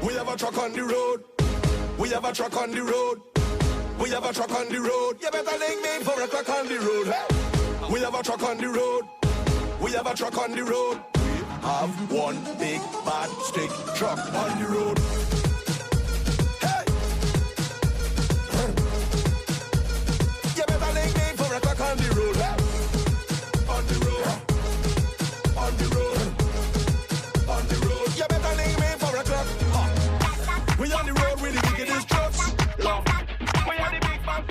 We have a truck on the road. We have a truck on the road. We have a truck on the road. You better link me for a truck on the road. Hey. We have a truck on the road. We have a truck on the road. We have one big bad stick truck on the road. Hey. You better link me for a truck on the road. Hey. On the road. On the road. On the road. You better link me for a truck. We on the road with the wickedest trucks. We are the big bad.